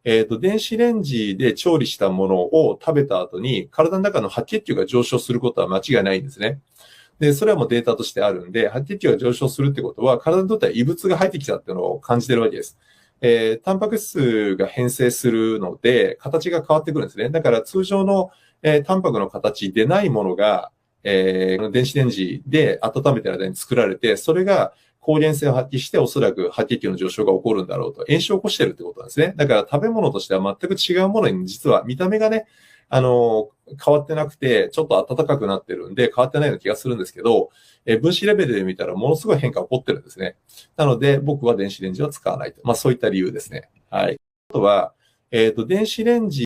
電子レンジで調理したものを食べた後に、体の中の白血球が上昇することは間違いないんですね。で、それはもうデータとしてあるんで、白血球が上昇するってことは、体にとっては異物が入ってきたっていうのを感じてるわけです。タンパク質が変性するので、形が変わってくるんですね。だから通常の、タンパクの形でないものが、電子レンジで温めてる間に作られて、それが抗原性を発揮して、おそらく白血球の上昇が起こるんだろうと。炎症を起こしてるってことなんですね。だから食べ物としては全く違うものに、実は見た目がね、変わってなくて、ちょっと暖かくなってるんで、変わってないような気がするんですけど、分子レベルで見たらものすごい変化が起こってるんですね。なので、僕は電子レンジは使わないと。まあ、そういった理由ですね。はい。あとは、電子レンジ